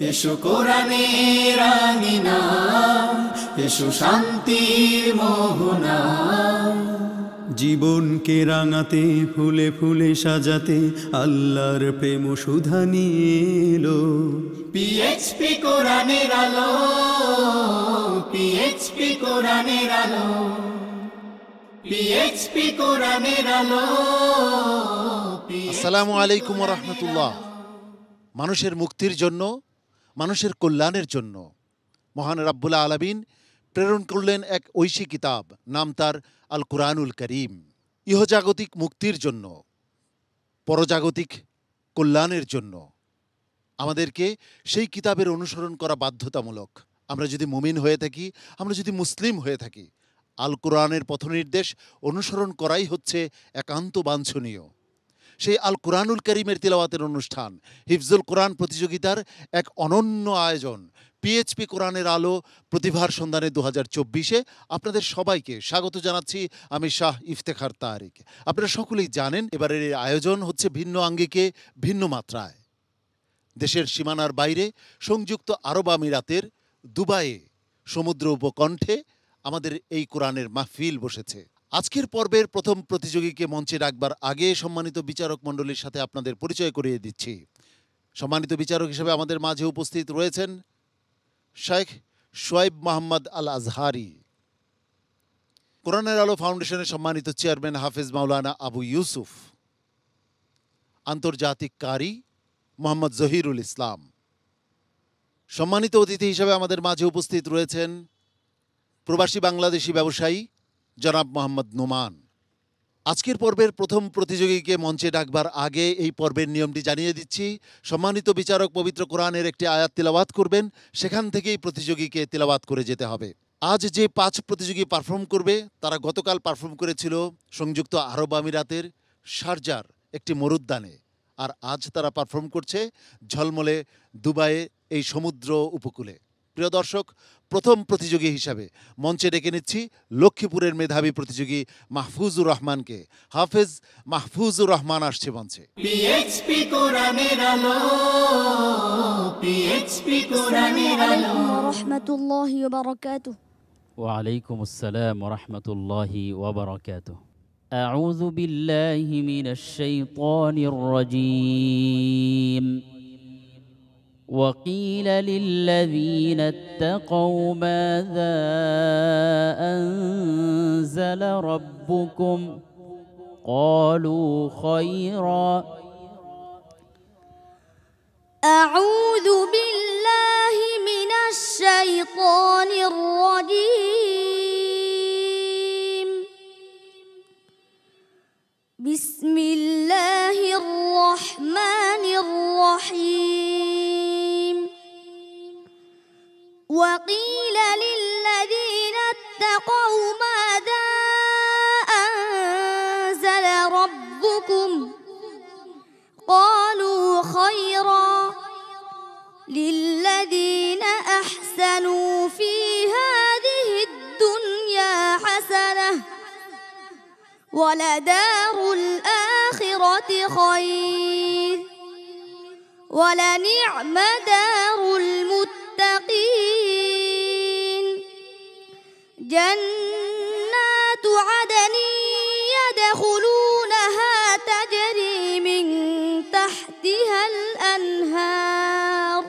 এসো কোরআনের আঙিনা, এসো শান্তির মোহনা। জীবনকে রাঙাতে ফুলে ফুলে সাজাতে আল্লাহর প্রেম সুধা নিয়ে এলো পিএইচপি কোরআনের আলো, পিএইচপি কোরআনের আলো, পিএইচপি কোরআনের আলো। আসসালামু আলাইকুম ওয়া রাহমাতুল্লাহ। মানুষের মুক্তির জন্য, মানুষের কল্যাণের জন্য মহান রাব্বুল আলামিন প্রেরণ করলেন এক ঐশী কিতাব, নাম তার আল কুরআনুল করিম। ইহজাগতিক মুক্তির জন্য, পরজাগতিক কল্যাণের জন্য আমাদেরকে সেই কিতাবের অনুসরণ করা বাধ্যতামূলক। আমরা যদি মুমিন হয়ে থাকি, আমরা যদি মুসলিম হয়ে থাকি, আল কুরআনের পথনির্দেশ অনুসরণ করাই হচ্ছে একান্ত বাঞ্ছনীয়। সেই আল কুরআনুল করিমের তিলাওয়াতের অনুষ্ঠান হিফজুল কোরআন প্রতিযোগিতার এক অনন্য আয়োজন পিএইচপি কোরআনের আলো প্রতিভার সন্ধানে 2024-এ আপনাদের সবাইকে স্বাগত জানাচ্ছি। আমি শাহ ইফতেখার তারিক। আপনারা সকলেই জানেন এবারের এই আয়োজন হচ্ছে ভিন্ন আঙ্গিকে, ভিন্ন মাত্রায়। দেশের সীমানার বাইরে সংযুক্ত আরব আমিরাতের দুবাইয়ে সমুদ্র উপকণ্ঠে আমাদের এই কোরআনের মাহফিল বসেছে। আজকের পর্বের প্রথম প্রতিযোগীকে মঞ্চে রাখবার আগে সম্মানিত বিচারক মণ্ডলীর সাথে আপনাদের পরিচয় করিয়ে দিচ্ছি। সম্মানিত বিচারক হিসেবে আমাদের মাঝে উপস্থিত রয়েছেন শেখ শোয়েব মোহাম্মদ আল আজহারি, কোরআনের আলো ফাউন্ডেশনের সম্মানিত চেয়ারম্যান হাফেজ মাওলানা আবু ইউসুফ, আন্তর্জাতিক কারি মোহাম্মদ জহিরুল ইসলাম। সম্মানিত অতিথি হিসেবে আমাদের মাঝে উপস্থিত রয়েছেন প্রবাসী বাংলাদেশি ব্যবসায়ী জনাব মোহাম্মদ নোমান। আজকের পর্বের প্রথম প্রতিযোগীকে মঞ্চে ডাকবার আগে এই পর্বের নিয়মটি জানিয়ে দিচ্ছি। সম্মানিত বিচারক পবিত্র কোরআনের একটি আয়াত তিলাওয়াত করবেন, সেখান থেকেই প্রতিযোগীকে তিলাওয়াত করে যেতে হবে। আজ যে 5 প্রতিযোগী পারফর্ম করবে তারা গতকাল পারফর্ম করেছিল সংযুক্ত আরব আমিরাতের শারজার একটি মরুদ্যানে, আর আজ তারা পারফর্ম করছে ঝলমলে দুবাইয়ে এই সমুদ্র উপকূলে। প্রিয় দর্শক, প্রথম প্রতিযোগী হিসাবে মঞ্চে ডেকে নিচ্ছি লক্ষ্মীপুরের মেধাবী প্রতিযোগী মাহফুজুর রহমানকে। হাফেজ মাহফুজুর রহমান আসছে মঞ্চে। পিএইচপি কোরআনের আলো, পিএইচপি কোরআনের আলো। রাহমাতুল্লাহি ওয়া বারাকাতুহু। ওয়া আলাইকুম আসসালাম ওয়া রাহমাতুল্লাহি ওয়া বারাকাতুহু। আউযু বিল্লাহি মিনাশ শাইতানির রাজীম। وقيل للذين اتقوا ماذا أنزل ربكم قالوا خيرا. أعوذ بالله من الشيطان الرجيم. بسم الله الرحمن الرحيم. وقيل للذين اتقوا ماذا أنزل ربكم قالوا خيرا. للذين أحسنوا في هذه الدنيا حسنة ولدار الآخرة خير ولنعم دار المتقين. جنات عدن يدخلونها تجري من تحتها الأنهار،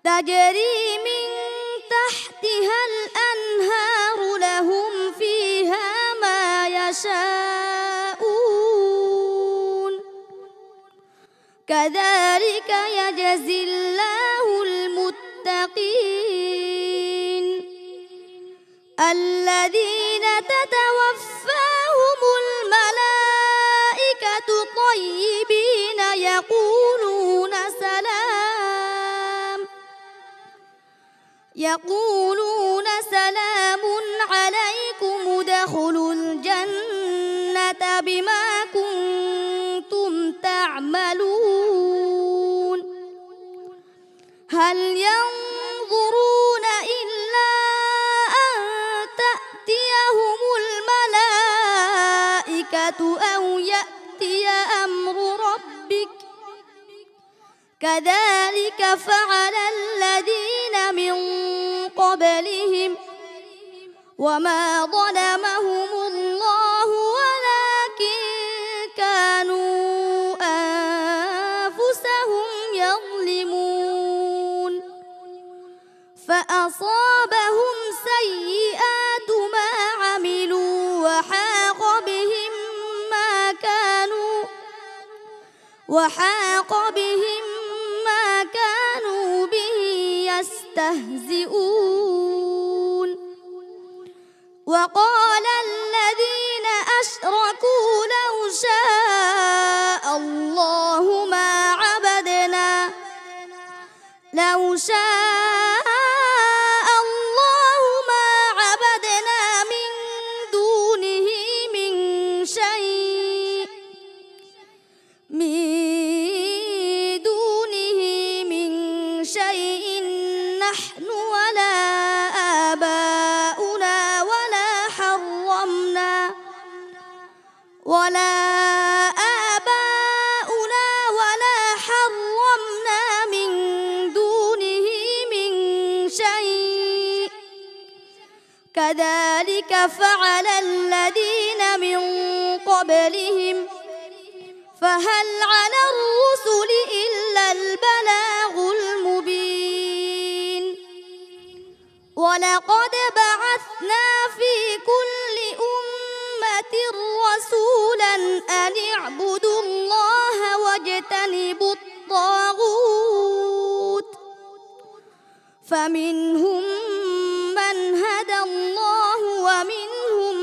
تجري من تحتها الأنهار لهم فيها ما يشاءون كذلك يجزي الله المتقين. الذين تتوفاهم الملائكة طيبين يقولون سلام عليكم ادخلوا الجنة بما كنتم تعملون. هل ينظرون إلا أن تأتيهم الملائكة أو يأتي أمر ربك كذلك فعل الذين من قبلهم وما ظلمهم الله ولكن كانوا أنفسهم يظلمون فأصابهم سيئات ما عملوا وحاق بهم ما كانوا به يستهزئون وقال الذين أشركوا لو شاء الله ما عبدنا من دونه من شيء نحن ولا آباؤنا ولا حرمنا من دونه من شيء كذلك فعل الذين من قبلهم فهل على الرسل إلا البلاغ المبين ولقد بعثنا في كل أمة رسولا أن اعبدوا الله واجتنبوا الطاغوت فمنهم من هدى الله ومنهم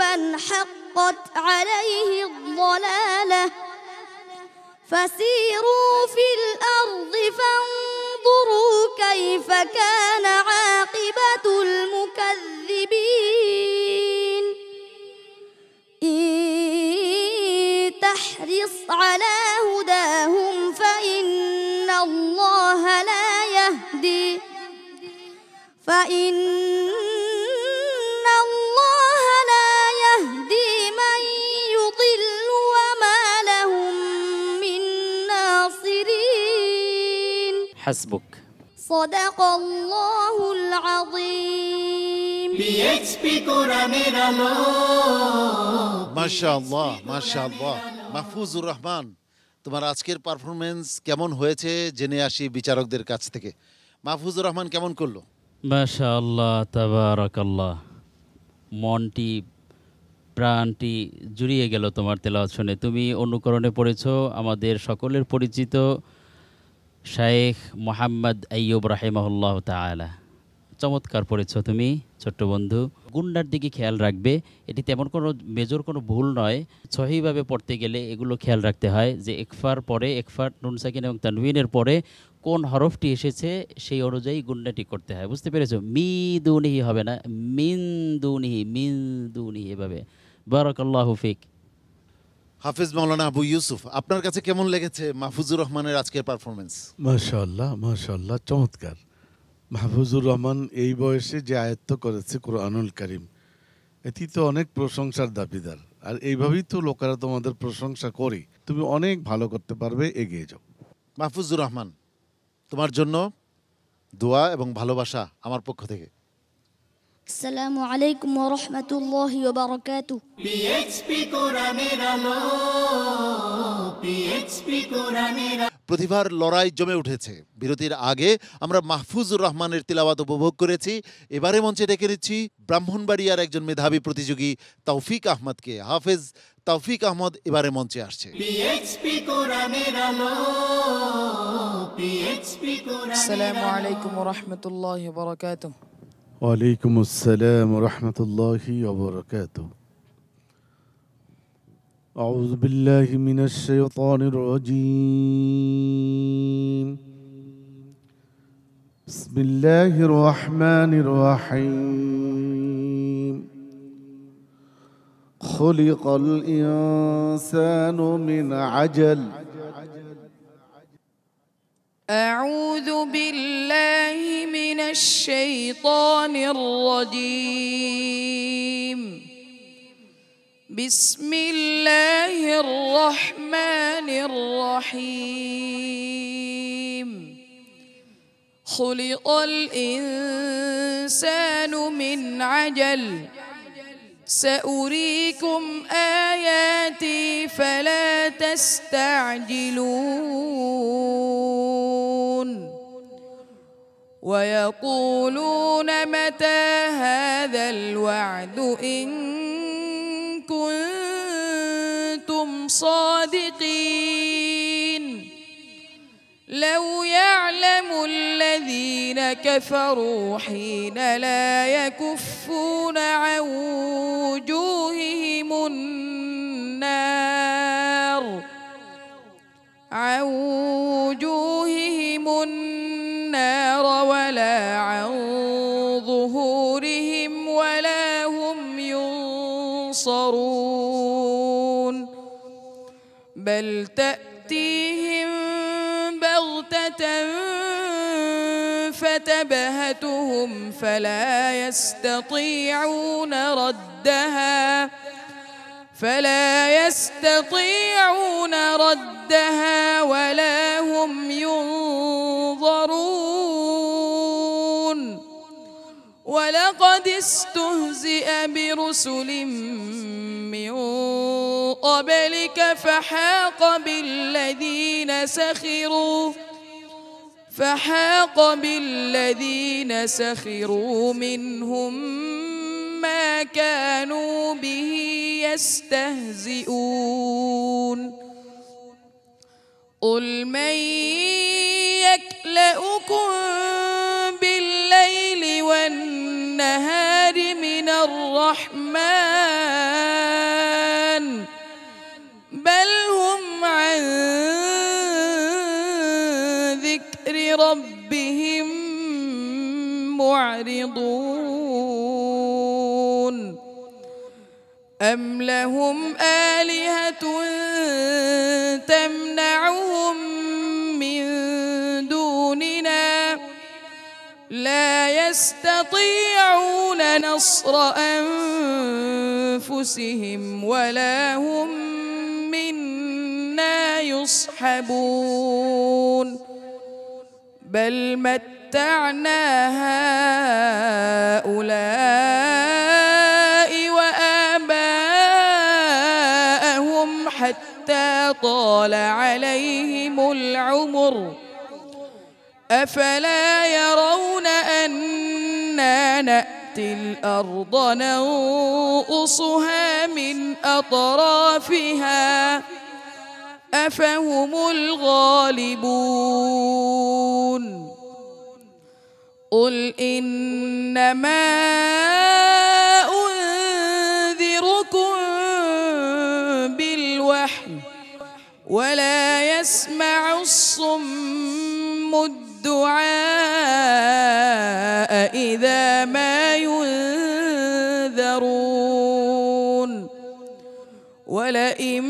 من حقت عليه الضلالة فسيروا في الأرض فانظروا كيف كان عاقبة المكذبين إن تحرص على هداهم فإن الله لا يهدي من يضل وما لهم من ناصرين حسبك صدق الله العظيم PHP কোরআনের আলো মাশাআল্লাহ মাশাআল্লাহ। মাহফুজুর রহমান, তোমার আজকের পারফরমেন্স কেমন হয়েছে জেনে আসি বিচারকদের কাছ থেকে। মাহফুজুর রহমান কেমন করলো? মাশাআল্লাহ তাবারাকাল্লাহ, মনটি প্রাণটি জুড়িয়ে গেল তোমার তেলাওয়াত শুনে। তুমি অনুকরণে পড়েছো আমাদের সকলের পরিচিত শায়েখ মোহাম্মদ আইয়ুব রাহিমাহুল্লাহ তাআলা। চমৎকার পড়েছো তুমি ছোট্ট বন্ধু। গুন্ডার দিকে খেয়াল রাখবে, এটি তেমন কোনো মেজর কোনো ভুল নয়। সহিভাবে পড়তে গেলে এগুলো খেয়াল রাখতে হয় যে ইকফার পরে, ইকফার নুন সাকিন এবং তানউইনের পরে কোন হরফটি এসেছে সেই অনুযায়ী গুন্ডাটি করতে হয়। বুঝতে পেরেছো? মি দুনিহি হবে না, মিন দুনিহি এভাবে। বারাকাল্লাহু ফিক। হাফেজ মাওলানা আবু ইউসুফ, আপনার কাছে কেমন লেগেছে মাহফুজুর রহমানের আজকের পারফরমেন্স? মাশাআল্লাহ মাশাআল্লাহ, চমৎকার। মাহফুজুর রহমান এই বয়সে যে আয়ত্ত করেছে কোরআনুল কারীম, এটি তো অনেক প্রশংসার দাবিদার। আর এইভাবেই তো লোকেরা তোমাদের প্রশংসা করে। তুমি অনেক ভালো করতে পারবে, এগিয়ে যাও। মাহফুজুর রহমান, তোমার জন্য দোয়া এবং ভালোবাসা আমার পক্ষ থেকে। আসসালামু আলাইকুম ওয়া রাহমাতুল্লাহি ওয়া বারাকাতুহু। PHP কোরআনের আলো PHP কোরআনের আলো। প্রতিভার লড়াই জমে উঠেছে। বিরতির আগে আমরা মাহফুজুর রহমানের তিলাওয়াত উপভোগ করেছি। এবারে মঞ্চে ডেকে নিচ্ছি ব্রাহ্মণবাড়িয়ার একজন মেধাবী প্রতিযোগী তৌফিক আহমদকে। হাফেজ তৌফিক আহমদ এবারে মঞ্চে আসছে। PHP কোরআনের আলো PHP কোরআনের আসসালামু আলাইকুম ওয়া রাহমাতুল্লাহি ওয়া বারাকাতুহু। ওয়ালাইকুম আসসালাম ওয়া রাহমাতুল্লাহি ওয়া বারাকাতুহু। أعوذ بالله من الشيطان الرجيم. بسم الله الرحمن الرحيم. خلق الإنسان من عجل. أعوذ بالله من الشيطان الرجيم. بسم الله الرحمن الرحيم. خلق الإنسان من عجل سأريكم آياتي فلا تستعجلون ويقولون متى هذا الوعد إن كنتم صادقين لو يعلم الذين كفروا حين لا يكفون عن وجوههم النار ولا عن ظهورهم ولا هم ينصرون بل تأتيهم بغتة فتبهتهم فلا يستطيعون ردها ولا هم ينظرون ولقد استهزئ برسل من قبلك فحاق بالذين سخروا منهم ما كانوا به يستهزئون قل من يكلؤكم بالليل والنهار من الرحمن بل هم عن ذكر ربهم معرضون أم لهم آلهة تمنعهم من دوننا لا يستطيعون نصر أنفسهم ولا هم منا يصحبون بل متعنا هؤلاء وآباءهم حتى طال عليهم العمر أفلا يرون أنا نأتي الأرض ننقصها من أطرافها أفهم الغالبون قل إنما أنذركم بالوحي ولا يسمع الصم الدعاء إذا ما ينذرون ولئن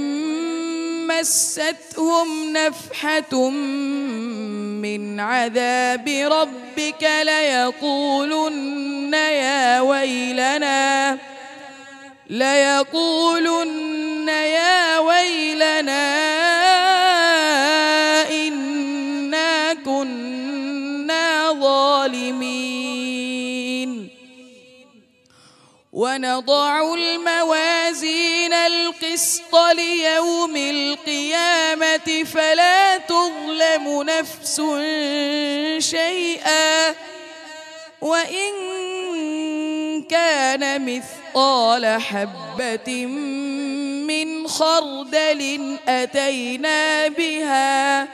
مستهم نفحة من عذاب ربك ليقولن يا ويلنا إنا كنا ظالمين ونضع الموازين القسط ليوم القيامة فلا تظلم نفس شيئا وإن كان مثقال حبة من خردل أتينا بها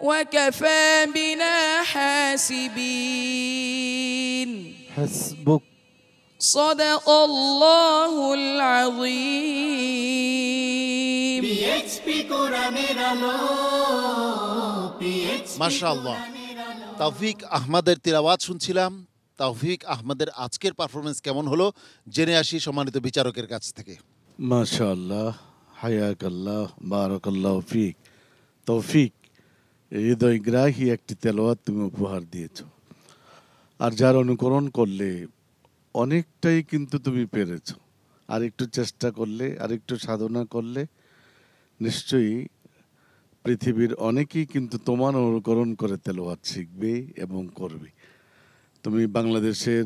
وكفى بنا حاسبين حسبك صدق الله العظيم PHP কোরআনের আলো PHP মাশাআল্লাহ। তৌফিক আহমদের তিলাওয়াত শুনছিলাম। তৌফিক আহমদের আজকের পারফরমেন্স কেমন হলো জেনে আসি সম্মানিত বিচারকের কাছ থেকে। মাশাআল্লাহ, হায়াকাল্লাহ, বারাকাল্লাহ ফিক। তৌফিক, হৃদয়গ্রাহী একটি তেলাওয়াত তুমি উপহার দিয়েছ, আর যার অনুকরণ করলে অনেকটাই কিন্তু তুমি পেরেছ। আর একটু চেষ্টা করলে, আর একটু সাধনা করলে নিশ্চয়ই পৃথিবীর অনেকেই কিন্তু তোমার অনুকরণ করে তেলাওয়াত শিখবে এবং করবে। তুমি বাংলাদেশের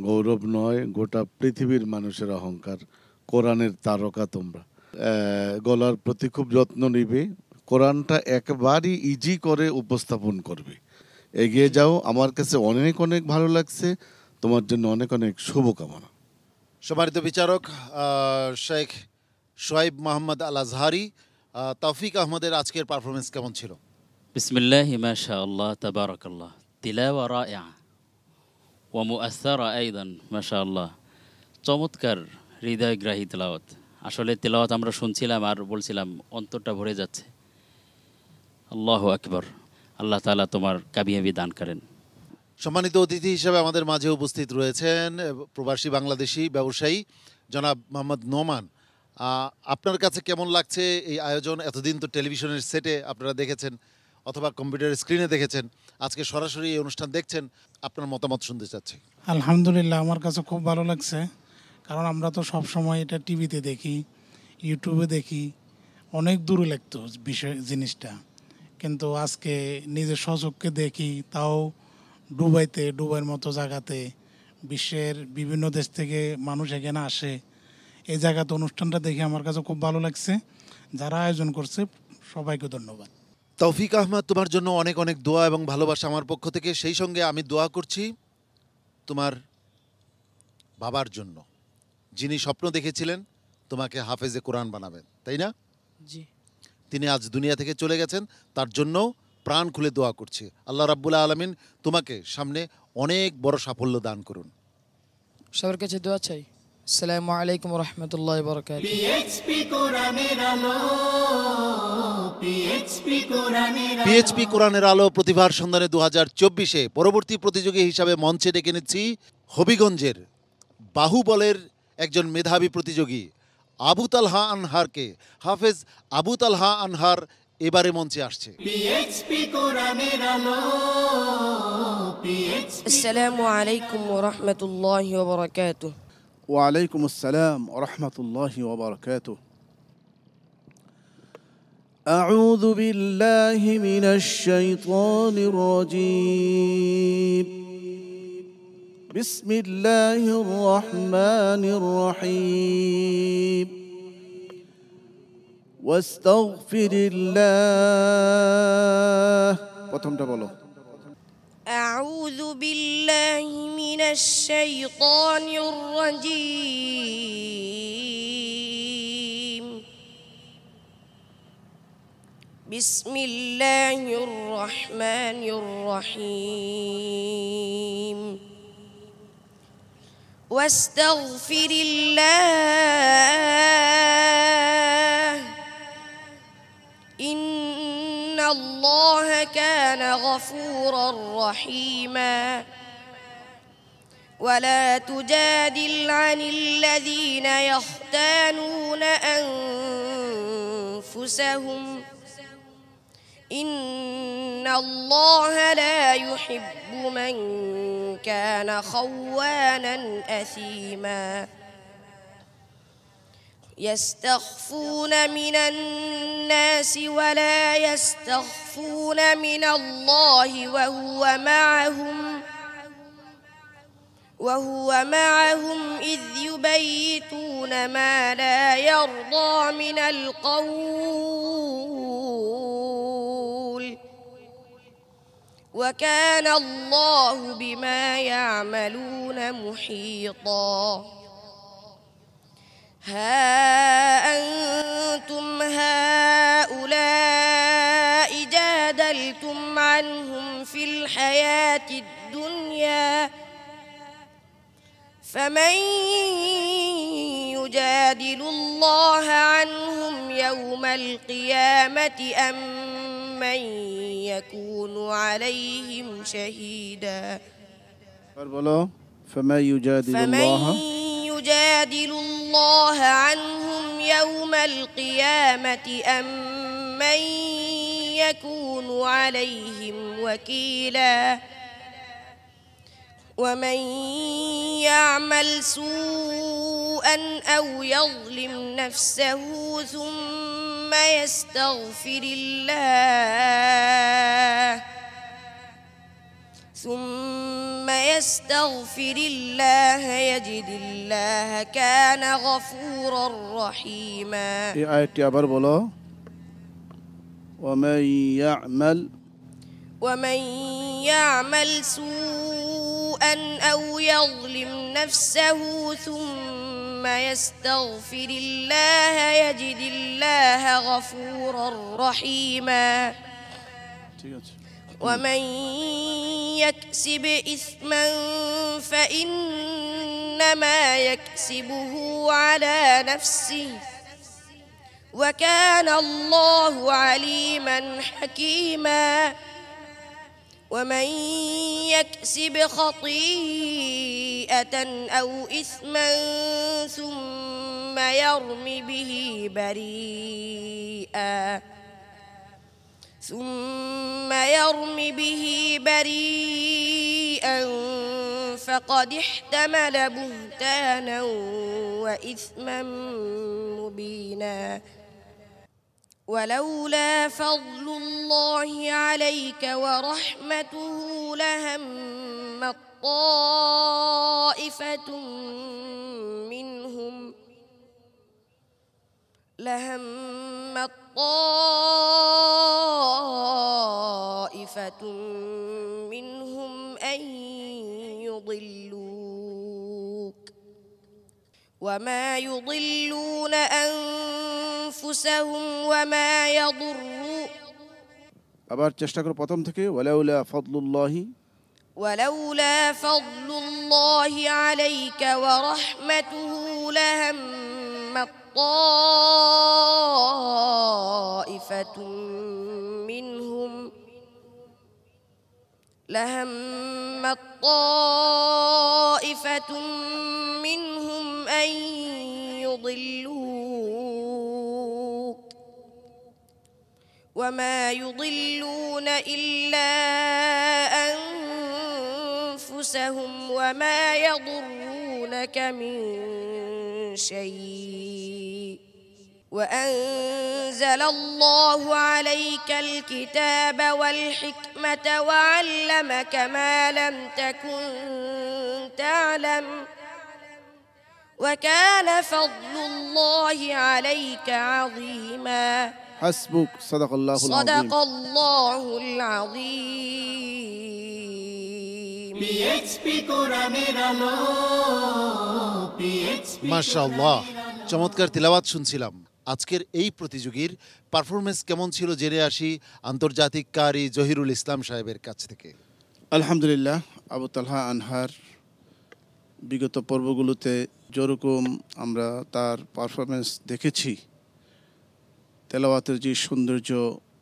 গৌরব নয়, গোটা পৃথিবীর মানুষের অহংকার। কোরআনের তারকা তোমরা। গলার প্রতি খুব যত্ন নিবে, কোরআনটা একেবারেই ইজি করে উপস্থাপন করবে। এগিয়ে যাও, আমার কাছে অনেক অনেক ভালো লাগছে। তোমার জন্য অনেক অনেক শুভকামনা। সম্মানিত বিচারক শেখ শোয়েব মোহাম্মদ আল আজহারি, তৌফিক আহমদের আজকের পারফরমেন্স কেমন ছিল? বিসমিল্লাহি মাশাআল্লাহ তাবারাকাল্লাহ, তিলাওয়া রাইআ ওয়া মুআসসারা আইদান, মাশাআল্লাহ। চমৎকার হৃদয়গ্রাহী তেলাওয়াত। আসলে তেলাওয়াত আমরা শুনছিলাম আর বলছিলাম অন্তরটা ভরে যাচ্ছে। আল্লাহু আকবার। আল্লাহ তাআলা তোমার কামিয়াবি দান করেন। সম্মানিত অতিথি হিসেবে আমাদের মাঝে উপস্থিত রয়েছেন প্রবাসী বাংলাদেশি ব্যবসায়ী জনাব মোহাম্মদ নোমান। আপনার কাছে কেমন লাগছে এই আয়োজন? এতদিন তো টেলিভিশনের সেটে আপনারা দেখেছেন অথবা কম্পিউটার স্ক্রিনে দেখেছেন, আজকে সরাসরি এই অনুষ্ঠান দেখছেন, আপনার মতামত শুনতে চাচ্ছি। আলহামদুলিল্লাহ, আমার কাছে খুব ভালো লাগছে, কারণ আমরা তো সব সময় এটা টিভিতে দেখি, ইউটিউবে দেখি, অনেক দূরে লাগতো জিনিসটা, কিন্তু আজকে নিজের স্বচক্ষে দেখি, তাও দুবাইয়ের মতো জায়গাতে, বিশ্বের বিভিন্ন দেশ থেকে মানুষ এখানে আসে। এই জায়গাতে অনুষ্ঠানটা দেখে আমার কাছে খুব ভালো লাগছে। যারা আয়োজন করছে সবাইকে ধন্যবাদ। তৌফিক আহমদ, তোমার জন্য অনেক অনেক দোয়া এবং ভালোবাসা আমার পক্ষ থেকে। সেই সঙ্গে আমি দোয়া করছি তোমার বাবার জন্য, যিনি স্বপ্ন দেখেছিলেন তোমাকে হাফেজে কোরআন বানাবেন, তাই না? জি। তিনি আজ দুনিয়া থেকে চলে গেছেন, তার জন্য প্রাণ খুলে দোয়া করছি। আল্লাহ রাব্বুল আলামিন তোমাকে সামনে অনেক বড় সাফল্য দান করুন। সবার কাছে দোয়া চাই। আসসালামু আলাইকুম ওয়া রাহমাতুল্লাহি ওয়া বারাকাতুহু। পিএইচপি কোরআনের আলো, পিএইচপি কোরআনের আলো। পিএইচপি কোরআনের আলো প্রতিভার সন্ধানে 2024-এ পরবর্তী প্রতিযোগী হিসাবে মঞ্চে ডেকে নিচ্ছি হবিগঞ্জের বাহুবলের একজন মেধাবী প্রতিযোগী আবু তালহা আনহারকে। হাফেজ আবু তালহা আনহার এবারে মঞ্চে আসছে। পিএইচপি কোরআনের আলো, পিএইচপি। আসসালামু আলাইকুম ওয়া রাহমাতুল্লাহি ওয়া বারাকাতুহু। وعليكم السلام ورحمة الله وبركاته. أعوذ بالله من الشيطان الرجيم. بسم الله الرحمن الرحيم. واستغفر الله. প্রথমটা বলো। أعوذ بالله من الشيطان الرجيم. بسم الله الرحمن الرحيم. واستغفر الله إن الله كان غفورا رحيما. ولا تجادل عن الذين يختانون أنفسهم إن الله لا يحب من كان خوانا أثيما. يستخفون من الناس ولا يستخفون من الله وهو معهم إذ يبيتون ما لا يرضى من القول وكان الله بما يعملون محيطا. ها أنتم هؤلاء جادلتم عنهم في الحياة الدنيا فمن يجادل الله عنهم يوم القيامة أم من يكون عليهم شهيدا. فمن يجادل الله عنهم يوم القيامة أم من يكون عليهم وكيلا. ومن يعمل سوءا أو يظلم نفسه ثم يستغفر الله يجد الله كان غفورا رحيما এই আয়াতটি আবার বলো ومن يعمل سوءا أو يظلم نفسه ثم يستغفر الله يجد الله غفورا رحيما ঠিক আছে ومن يكسب إثما فإنما يكسبه على نفسه وكان الله عليما حكيما ومن يكسب خطيئة أو إثما ثم يرم به بريئا فقد احتمل بهتانا وإثما مبينا ولولا فضل الله عليك ورحمته لهمت طائفة منهم أن يضلوك وما يضلون أنفسهم وما يضرون আবার চেষ্টা করো প্রথম থেকে ওয়ালাউলা ফাদলুল্লাহি ولولا فضل الله عليك ورحمته لهمت طائفة منهم أن يضلوك وما يضلون إلا أنفسهم وما يضرونك من شيء وأنزل الله عليك الكتاب والحكمة وعلمك ما لم تكن تعلم وكان فضل الله عليك عظيما حسبك صدق الله العظيم PHP কোরআনের আলো মাশাআল্লাহ, চমৎকার তিলাওয়াত শুনছিলাম। আজকের এই প্রতিযোগীর পারফরমেন্স কেমন ছিল জেনে আসি আন্তর্জাতিক কারি জহিরুল ইসলাম সাহেবের কাছ থেকে। আলহামদুলিল্লাহ, আবু তালহা আনহার বিগত পর্বগুলোতে যেরকম আমরা তার পারফরমেন্স দেখেছি, তেলাওয়াতের যে সৌন্দর্য,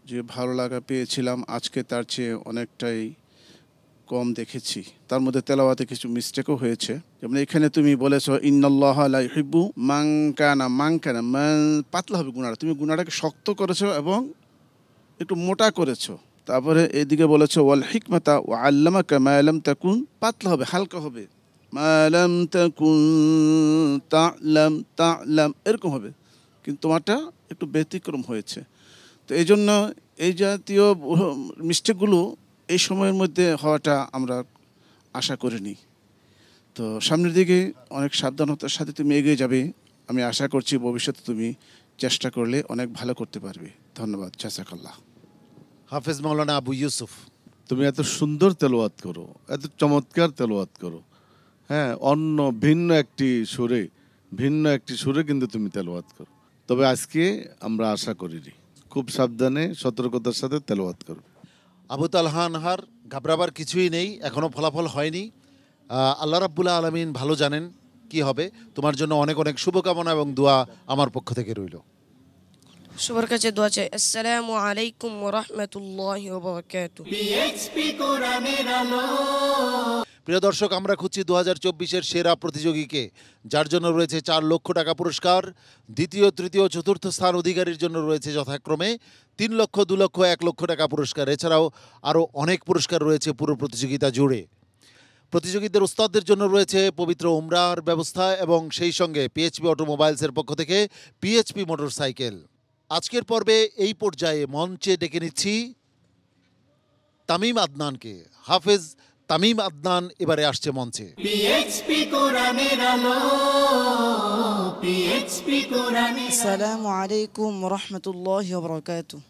যে ভালো লাগা পেয়েছিলাম, আজকে তার চেয়ে অনেকটাই কম দেখেছি। তার মধ্যে তেলাওয়াতে কিছু মিস্টেকও হয়েছে। যেমন এখানে তুমি বলেছো ইন্নাল্লাহা লা ইউহিব্বু মান কানা পাতলা হবে গুনাটা, তুমি গুনাটাকে শক্ত করেছো এবং একটু মোটা করেছো। তারপরে এদিকে বলেছো ওয়াল হিকমাতা ওয়া আল্লামাকা মা লাম তাকুন, পাতলা হবে, হালকা হবে, মা লাম তাকুন তা'লাম এরকম হবে, কিন্তু তোমারটা একটু ব্যতিক্রম হয়েছে। তো এই জন্য এই জাতীয় মিস্টেকগুলো এই সময়ের মধ্যে হওয়াটা আমরা আশা করিনি। তো সামনের দিকে অনেক সাবধানতার সাথে তুমি এগিয়ে যাবে, আমি আশা করছি ভবিষ্যতে তুমি চেষ্টা করলে অনেক ভালো করতে পারবে। ধন্যবাদ, জাযাকাল্লাহ। হাফেজ মাওলানা আবু ইউসুফ, তুমি এত সুন্দর তেলাওয়াত করো, এত চমৎকার তেলাওয়াত করো, হ্যাঁ, ভিন্ন একটি সুরে কিন্তু তুমি তেলাওয়াত করো। তবে আজকে আমরা আশা করিনি, খুব সাবধানে সতর্কতার সাথে তেলাওয়াত করবে। আবু তালহা আনহার ঘাবড়াবার কিছুই নেই, এখনও ফলাফল হয়নি। আল্লাহ রাব্বুল আলামিন ভালো জানেন কি হবে। তোমার জন্য অনেক অনেক শুভকামনা এবং দোয়া আমার পক্ষ থেকে রইল। সবার কাছে দোয়া চাই। আসসালামু আলাইকুম ওয়া রাহমাতুল্লাহি ওয়া বারাকাতুহু। PHP কোরআনের আলো। প্রিয় দর্শক, আমরা খুঁজছি 2024-এর সেরা প্রতিযোগীকে, যার জন্য রয়েছে 4 লক্ষ টাকা পুরস্কার। দ্বিতীয়, তৃতীয়, চতুর্থ স্থান অধিকারীর জন্য রয়েছে যথাক্রমে 3 লক্ষ, 2 লক্ষ, 1 লক্ষ টাকা পুরস্কার। এছাড়াও আরও অনেক পুরস্কার রয়েছে পুরো প্রতিযোগিতা জুড়ে। প্রতিযোগীদের উস্তাদদের জন্য রয়েছে পবিত্র উমরার ব্যবস্থা এবং সেই সঙ্গে PHP অটোমোবাইলসের পক্ষ থেকে PHP মোটরসাইকেল। আজকের পর্বে এই পর্যায়ে মঞ্চে ডেকে নিচ্ছি তামিম আদনানকে। হাফেজ তামিম আদনান এবারে আসছে মঞ্চে। পিএইচপি কোরআনের আলো, পিএইচপি কোরআনের আলো। আসসালামু আলাইকুম ওরহমতুল্লাহি ওয়াবারাকাতুহু।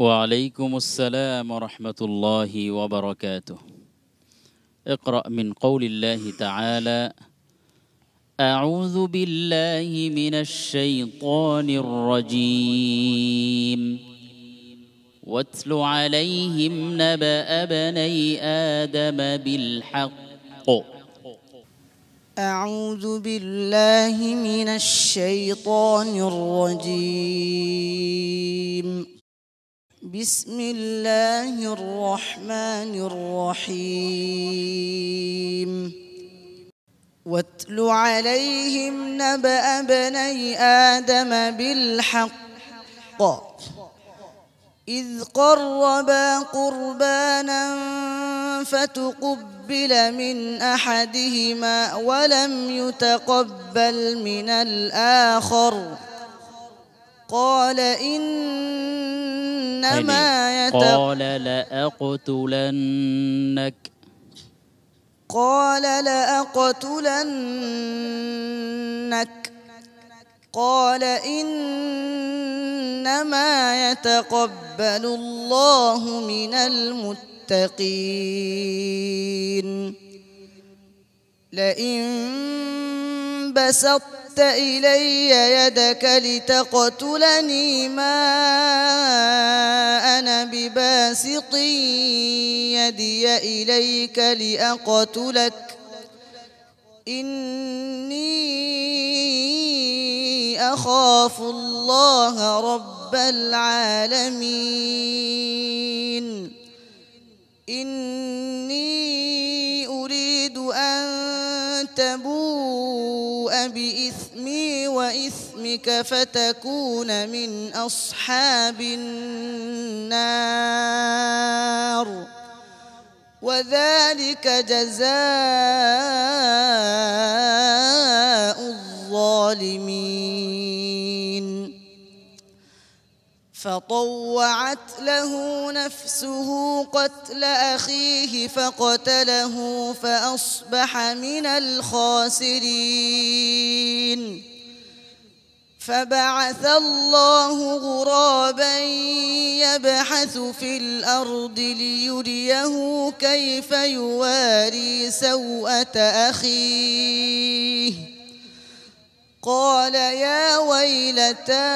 وعليكم السلام ورحمة الله وبركاته. اقرأ من قول الله تعالى: أعوذ بالله من الشيطان الرجيم واتل عليهم نبأ بني آدم بالحق. أعوذ بالله من الشيطان الرجيم. بسم الله الرحمن الرحيم. واتل عليهم نبأ بني آدم بالحق إذ قربا قربانا فتقبل من أحدهما ولم يتقبل من الآخر قال إنما قال لأقتلنك قال لأقتلنك قال إنما يتقبل الله من المتقين لئن بسطت إلي يدك لتقتلني ما أنا بباسط يدي إليك لأقتلك إني أخاف الله رب العالمين إني أريد أن تبوء بإثمي وإثمك فتكون من أصحاب النار وذلك جزاء الظالمين فطوعت له نفسه قتل أخيه فقتله فأصبح من الخاسرين فبعث الله غرابا يبحث في الأرض ليريه كيف يواري سوءة أخيه قال يا ويلتى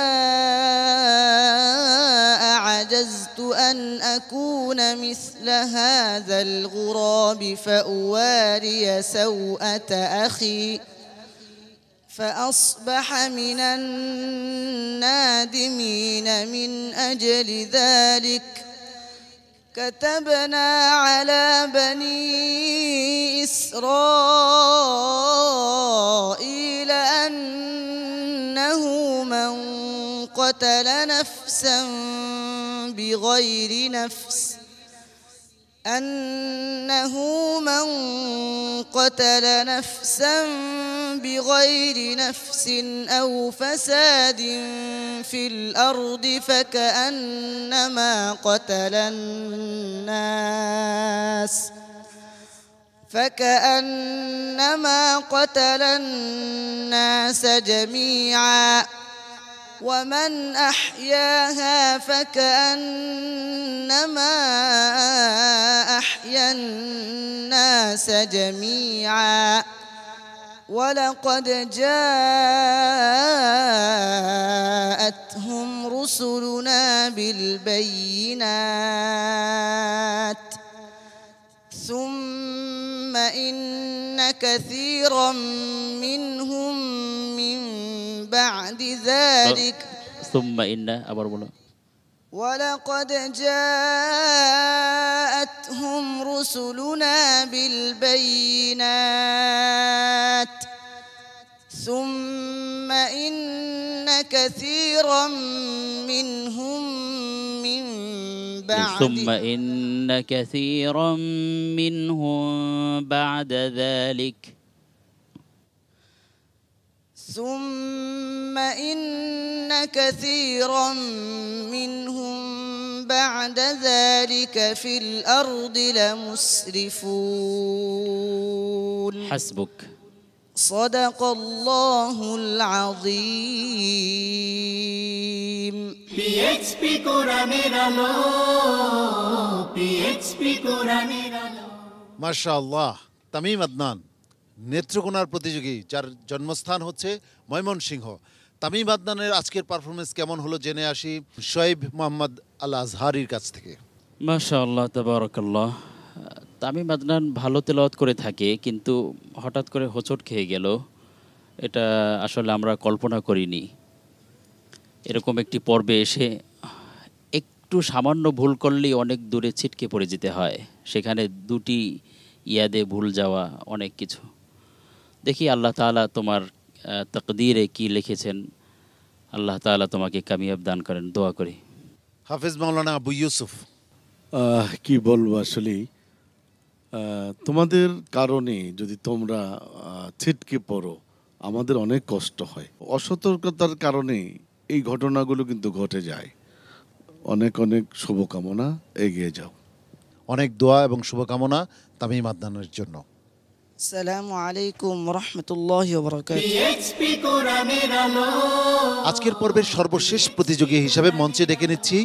أعجزت أن أكون مثل هذا الغراب فأواري سوءة أخي فأصبح من النادمين من أجل ذلك كتبنا على بني إسرائيل أنه من قتل نفسا بغير نفس أو فساد في الأرض فكأنما قتل الناس جميعا ومن أحياها فكأنما أحيا الناس جميعا ولقد جاءتهم رسلنا بالبينات ثم إن كثيرا منهم من بعد ذلك ثم إن ولقد جاءتهم رسلنا بالبينات ثم إن كثيرا منهم من بعد ثم إن كثيرا منهم بعد ذلك في الأرض لمسرفون হাসবুক। صدق الله العظيم পিএইচপি কোরআনের আলো, পিএইচপি কোরআনের আলো। মাশাআল্লাহ, তামিম আদনান নেত্রকোনার প্রতিযোগী, যার জন্মস্থান হচ্ছে ময়মনসিংহ। তামিম আদনানের আজকের পারফরমেন্স কেমন হলো জেনে আসি শোয়েব মোহাম্মদ আল আজহারির কাছ থেকে। মাশাআল্লাহ তাবারাকাল্লাহ। তামিম আদনান ভালো তেলাওয়াত করে থাকে, কিন্তু হঠাৎ করে হোঁচট খেয়ে গেল। এটা আসলে আমরা কল্পনা করিনি। এরকম একটি পর্বে এসে একটু সামান্য ভুল করলেই অনেক দূরে ছিটকে পড়ে যেতে হয়, সেখানে দুটি ইয়াদে ভুল যাওয়া, অনেক কিছু। দেখি আল্লাহ তাআলা তোমার তাকদীরে কি লিখেছেন, আল্লাহ তাআলা তোমাকে কামিয়াব দান করেন, দোয়া করি। হাফেজ মাওলানা আবু ইউসুফ। কি বলবো আসলে, তোমাদের কারণে যদি তোমরা ছিটকে পড়ো আমাদের অনেক কষ্ট হয়। অসতর্কতার কারণে এই ঘটনাগুলো কিন্তু ঘটে যায়। অনেক অনেক শুভকামনা, এগিয়ে যাও। অনেক দোয়া এবং শুভকামনা তামিম আদনানের জন্য। আসসালামু আলাইকুম রহমতুল্লাহি ওয়া বারাকাতুহু। পিএইচপি কোরআনের আলো। আজকের পর্বের সর্বশেষ প্রতিযোগী হিসাবে মঞ্চে ডেকে নিচ্ছি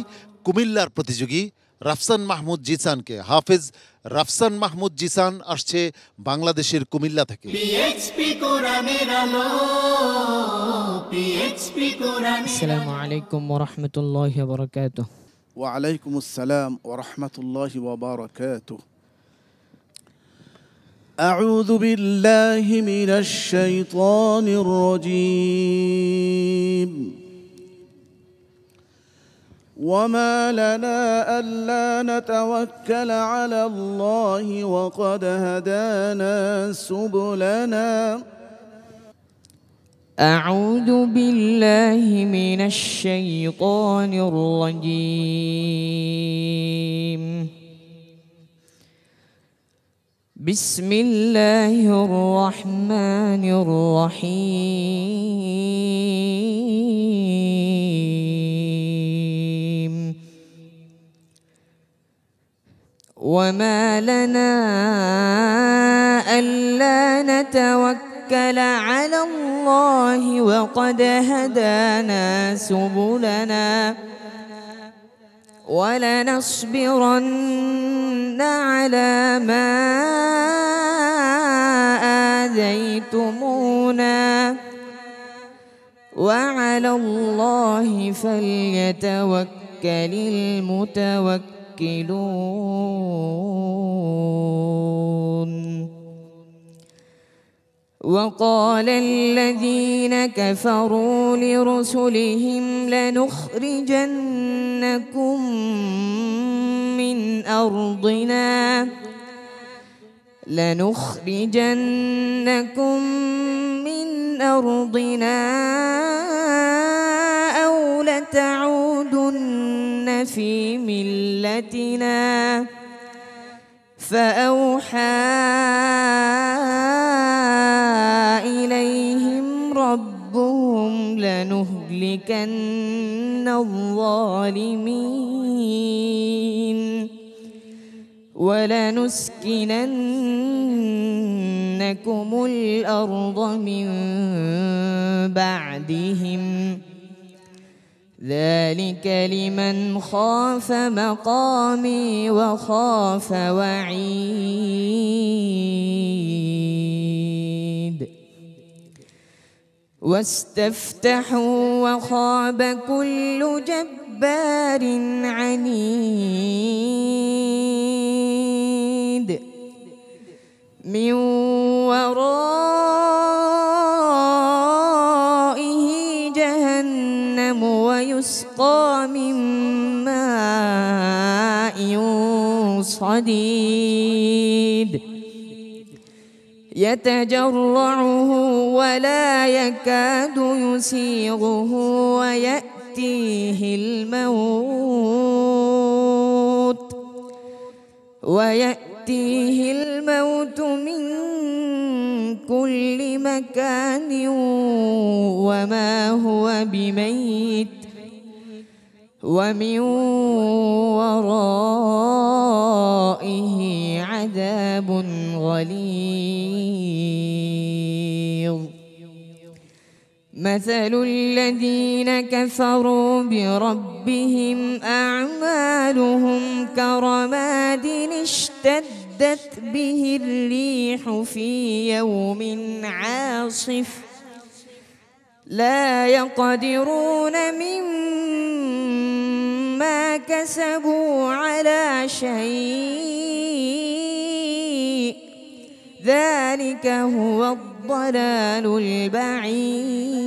কুমিল্লার প্রতিযোগী রাফসান মাহমুদ জিসানকে। হাফেজ রাফসান মাহমুদ জিসান আসছে বাংলাদেশের কুমিল্লা থেকে। পিএইচপি কোরআনের আলো, পিএইচপি কোরআনের আলো। আসসালামু আলাইকুম ওয়া রাহমাতুল্লাহি ওয়া বারাকাতুহু। وعليكم السلام ورحمة الله وبركاته. أعوذ بالله من الشيطان الرجيم. وما لنا ألا نتوكل على الله وقد هدانا سبلنا. أعوذ بالله من الشيطان الرجيم. بسم الله الرحمن الرحيم. وما لنا ألا نتوكل على الله وقد هدانا سبلنا ولنصبرن على ما آذيتمونا وعلى الله فليتوكل المتوكلون. وقال الذين كفروا لرسلهم لنخرجنكم من أرضنا أو لتعودن في ملتنا فأوحى إليهم ربهم لنهلكن الظالمين ولنسكننكم الأرض من بعدهم ذلك لمن خاف مقامي وخاف وعيد. واستفتحوا وخاب كل جبار عنيد من ورائه جهنم ويسقى من ماء صديد يتجرعه ولا يكاد يسيغه ويأتيه الموت من كل مكان وما هو بميت ومن ورائه عذاب غليظ مثل الذين كفروا بربهم أعمالهم كرماد اشتدت به الريح في يوم عاصف لا يقدرون مما كسبوا على شيء ذلك هو الضلال البعيد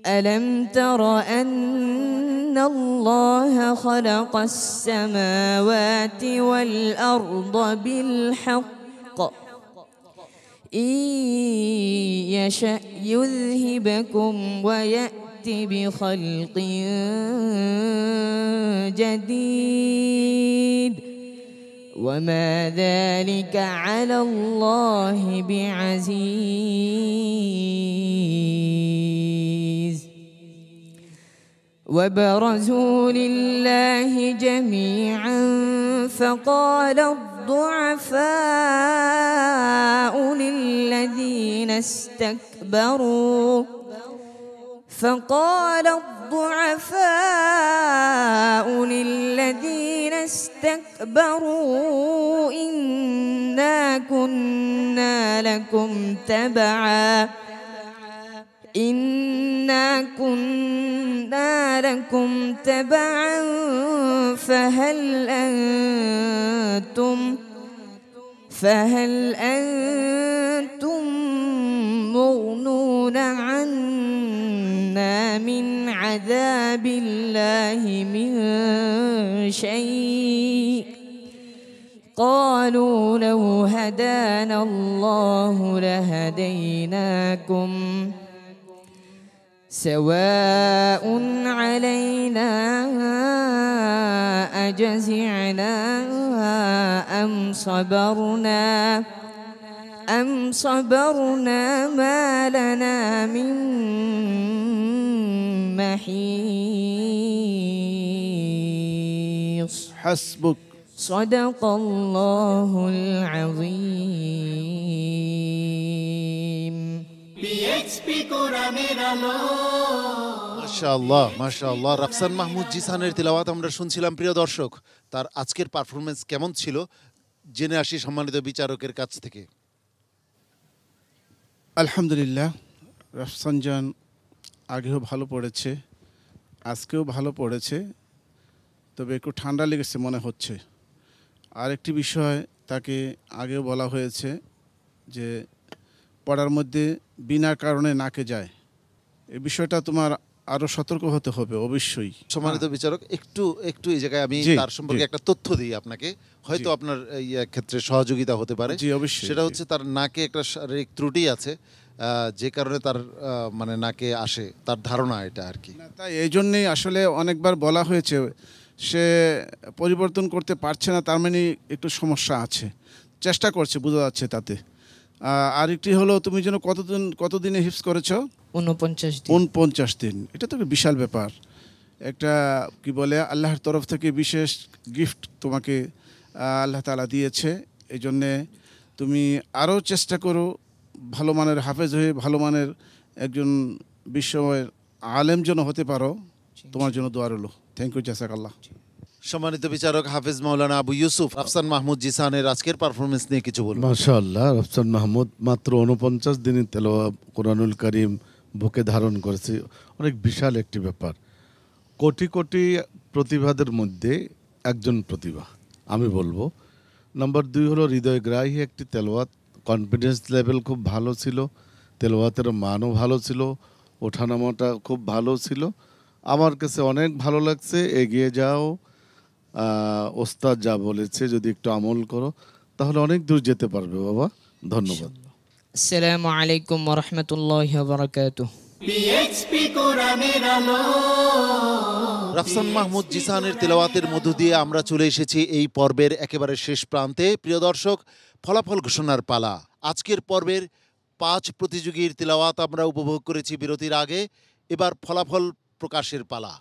ألم تر أن الله خلق السماوات والأرض بالحق إن يشأ يذهبكم ويأتي بخلق جديد وما ذلك على الله بعزيز وبرزوا لله جميعا فقال الضعفاء للذين استكبروا إنا كنا لكم تبعا فهل أنتم مغنون عنا من عذاب الله من شيء قالوا لو هدانا الله لهديناكم سواء علينا أجزعنا أم صبرنا ما لنا من محيص حسبك صدق الله العظيم PXP কোরআনের আলো মাশাআল্লাহ মাশাআল্লাহ রাফসান মাহমুদ জিসানের তিলাওয়াত আমরা শুনছিলাম। প্রিয় দর্শক, তার আজকের পারফরমেন্স কেমন ছিল জেনে আসি সম্মানিত বিচারকের কাছ থেকে। আলহামদুলিল্লাহ, রাফসানজান আগেও ভালো পড়েছে, আজকেও ভালো পড়েছে, তবে একটু ঠান্ডা লেগেছে মনে হচ্ছে। আরেকটি বিষয় তাকে আগেও বলা হয়েছে যে পড়ার মধ্যে বিনা কারণে নাকে যায়, এই বিষয়টা তোমার আরো সতর্ক হতে হবে অবশ্যই। সম্মানিত বিচারক, একটু এই জায়গায় আমি তার সম্পর্কে একটা তথ্য দিই আপনাকে, হয়তো আপনার এই ক্ষেত্রে সহযোগিতা হতে পারে। জি অবশ্যই। সেটা হচ্ছে তার নাকে একটা শারীরিক ত্রুটি আছে, যে কারণে তার মানে নাকে আসে, তার ধারণা এটা আর কি। তাই এই জন্যেই আসলে অনেকবার বলা হয়েছে, সে পরিবর্তন করতে পারছে না, তার মানে একটু সমস্যা আছে, চেষ্টা করছে বোঝা যাচ্ছে তাতে। আরেকটি হলো, তুমি যেন কতদিনে হিফজ করেছো? 49 দিন। এটা তো একটা বিশাল ব্যাপার, একটা কি বলে আল্লাহর তরফ থেকে বিশেষ গিফট তোমাকে আল্লাহ তাআলা দিয়েছে। এই জন্যে তুমি আরও চেষ্টা করো ভালো মানের হাফেজ হয়ে ভালো মানের একজন বিশ্বময়ের আলেম যেন হতে পারো। তোমার জন্য দোয়া রইল। থ্যাংক ইউ, জাযাকাল্লাহ। সম্মানিত বিচারক হাফেজ মাওলানা আবু ইউসুফ, রাফসান মাহমুদ জিসানের আজকের পারফরমেন্স নিয়ে কিছু বলুন। মাশাআল্লাহ, রাফসান মাহমুদ মাত্র 49 দিনে তেলাওয়াত কোরআনুল কারীম বুকে ধারণ করেছে, অনেক বিশাল একটি ব্যাপার। কোটি কোটি প্রতিভাদের মধ্যে একজন প্রতিভা আমি বলবো। নাম্বার 2 হলো হৃদয়গ্রাহী একটি তেলাওয়াত, কনফিডেন্স লেভেল খুব ভালো ছিল, তেলাওয়াতের মানও ভালো ছিল, ওঠানামাটা খুব ভালো ছিল। আমার কাছে অনেক ভালো লাগছে। এগিয়ে যাও, ওস্তাদ যা বলেছে যদি একটু আমল করো তাহলে অনেক দূর যেতে পারবে বাবা। ধন্যবাদ। আসসালামু আলাইকুম ওয়া রাহমাতুল্লাহি ওয়া বারাকাতুহু। PXP কোরআনের আলো। রাফসান মাহমুদ জিসানের তেলাওয়াতের মধ্য দিয়ে আমরা চলে এসেছি এই পর্বের একেবারে শেষ প্রান্তে। প্রিয় দর্শক, ফলাফল ঘোষণার পালা। আজকের পর্বের 5 প্রতিযোগীর তেলাওয়াত আমরা উপভোগ করেছি বিরতির আগে। এবার ফলাফল প্রকাশের পালা।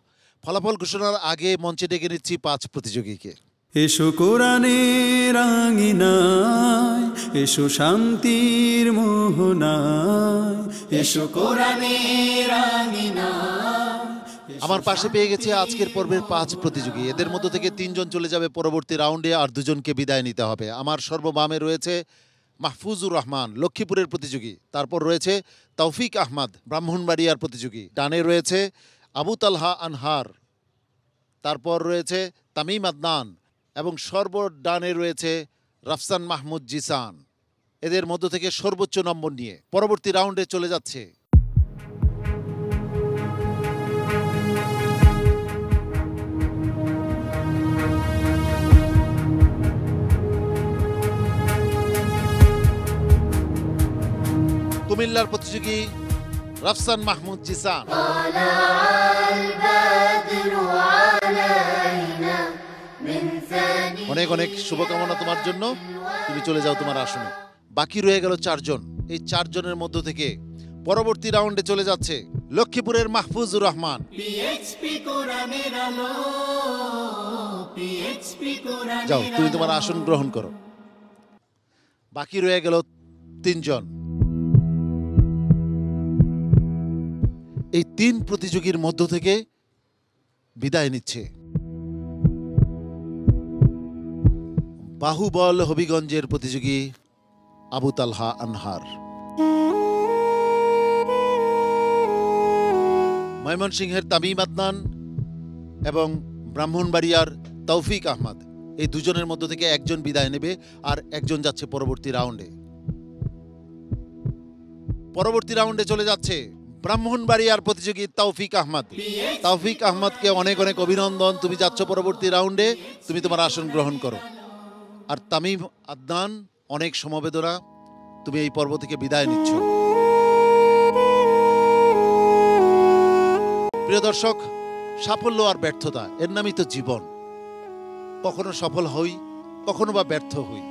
ফলাফল ঘোষণার আগে মঞ্চে ডেকে নিচ্ছি 5 প্রতিযোগীকে। এসো কোরআনের আঙিনায়, এসো শান্তির মোহনায়, এসো কোরআনের আঙিনায়। আমার পাশে পেয়ে গেছে আজকের পর্বের 5 প্রতিযোগী। এদের মধ্য থেকে 3 জন চলে যাবে পরবর্তী রাউন্ডে, আর 2 জনকে বিদায় নিতে হবে। আমার সর্ববামে রয়েছে মাহফুজুর রহমান, লক্ষ্মীপুরের প্রতিযোগী। তারপর রয়েছে তৌফিক আহমদ, ব্রাহ্মণবাড়িয়ার প্রতিযোগী। ডানে রয়েছে আবু তালহা আনহার, তারপর রয়েছে তামিম আদনান, এবং সর্বডানে রয়েছে রাফসান মাহমুদ জিসান। এদের মধ্য থেকে সর্বোচ্চ নম্বর নিয়ে পরবর্তী রাউন্ডে চলে যাচ্ছে কুমিল্লার প্রতিযোগী রাফসান মাহমুদ জিসান। অনেক অনেক শুভকামনা তোমার জন্য। তুমি চলে যাও তোমার আসনে। বাকি রয়ে গেল 4 জন। এই 4 জনের মধ্য থেকে পরবর্তী রাউন্ডে চলে যাচ্ছে লক্ষ্মীপুরের মাহফুজুর রহমান। যাও, তুমি তোমার আসন গ্রহণ করো। বাকি রয়ে গেল 3 জন। এই 3 প্রতিযোগীর মধ্য থেকে বিদায় নিচ্ছে বাহুবল হবিগঞ্জের প্রতিযোগী আবু তালহা আনহার। ময়মনসিংহের তামিম আদনান এবং ব্রাহ্মণবাড়িয়ার তৌফিক আহমদ, এই 2 জনের মধ্য থেকে 1 জন বিদায় নেবে, আর 1 জন যাচ্ছে পরবর্তী রাউন্ডে। পরবর্তী রাউন্ডে চলে যাচ্ছে ব্রাহ্মণবাড়িয়ার প্রতিযোগী তৌফিক আহমদ। তৌফিক আহমদকে অনেক অনেক অভিনন্দন। তুমি যাচ্ছ পরবর্তী রাউন্ডে। তুমি তোমার আসন গ্রহণ করো। আর তামিম আদনান, অনেক সমবেদনা, তুমি এই পর্ব থেকে বিদায় নিচ্ছ। প্রিয় দর্শক, সাফল্য আর ব্যর্থতা এর নামই তো জীবন। কখনো সফল হই, কখনো বা ব্যর্থ হই।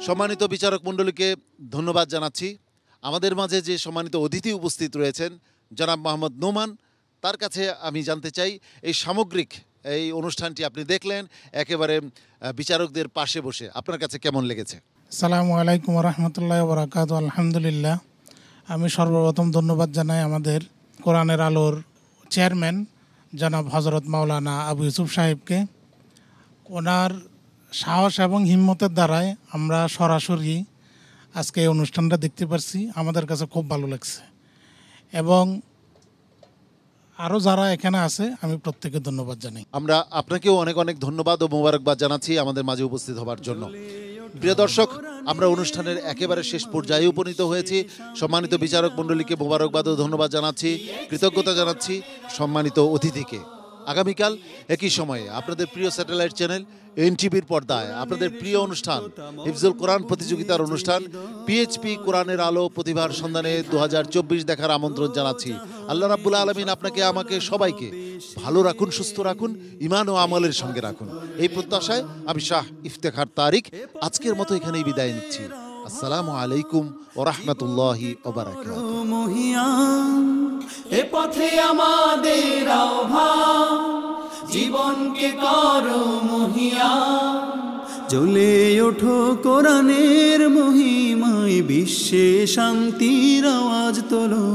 সম্মানিত বিচারক মণ্ডলীকে ধন্যবাদ জানাচ্ছি। আমাদের মাঝে যে সম্মানিত অতিথি উপস্থিত রয়েছেন জনাব মোহাম্মদ নোমান, তার কাছে আমি জানতে চাই এই সামগ্রিক এই অনুষ্ঠানটি আপনি দেখলেন একেবারে বিচারকদের পাশে বসে, আপনার কাছে কেমন লেগেছে? আসসালামু আলাইকুম রহমতুল্লাহ বরাকাত। আলহামদুলিল্লাহ, আমি সর্বপ্রথম ধন্যবাদ জানাই আমাদের কোরআনের আলোর চেয়ারম্যান জনাব হজরত মাওলানা আবু ইউসুফ সাহেবকে। ওনার সাহস এবং হিম্মতের দ্বারাই আমরা সরাসরি আজকে এই অনুষ্ঠানটা দেখতে পারছি। আমাদের কাছে খুব ভালো লাগছে, এবং আরও যারা এখানে আছে আমি প্রত্যেককে ধন্যবাদ জানাই। আমরা আপনাকেও অনেক অনেক ধন্যবাদ ও মোবারকবাদ জানাচ্ছি আমাদের মাঝে উপস্থিত হবার জন্য। প্রিয় দর্শক, আমরা অনুষ্ঠানের একেবারে শেষ পর্যায়ে উপনীত হয়েছি। সম্মানিত বিচারক মণ্ডলীকে মোবারকবাদ ও ধন্যবাদ জানাচ্ছি, কৃতজ্ঞতা জানাচ্ছি সম্মানিত অতিথিকে। আগামীকাল একই সময়ে আপনাদের প্রিয় স্যাটেলাইট চ্যানেল এনটিভির পর্দায় আপনাদের প্রিয় অনুষ্ঠান হিফজুল কোরআন প্রতিযোগিতার অনুষ্ঠান পিএইচপি কোরআনের আলো প্রতিভার সন্ধানে 2024 দেখার আমন্ত্রণ জানাচ্ছি। আল্লাহ রাব্বুল আলামিন আপনাকে, আমাকে, সবাইকে ভালো রাখুন, সুস্থ রাখুন, ঈমান ও আমলের সঙ্গে রাখুন। এই প্রত্যাশায় আমি শাহ ইফতেখার তারিক আজকের মতো এখানেই বিদায় নিচ্ছি। আসসালামু আলাইকুম ওয়া রাহমাতুল্লাহি ওয়া বারাকাতুহু। এ পথে আমাদের আহ্বান, জীবনকে করো মহিয়ান। জ্বলে ওঠো কোরআনের মহিমায়, বিশ্বে শান্তির আওয়াজ তোলো।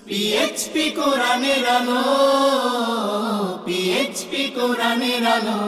পিএইচপি কোরআনের আলো, পিএইচপি কোরআনের আলো।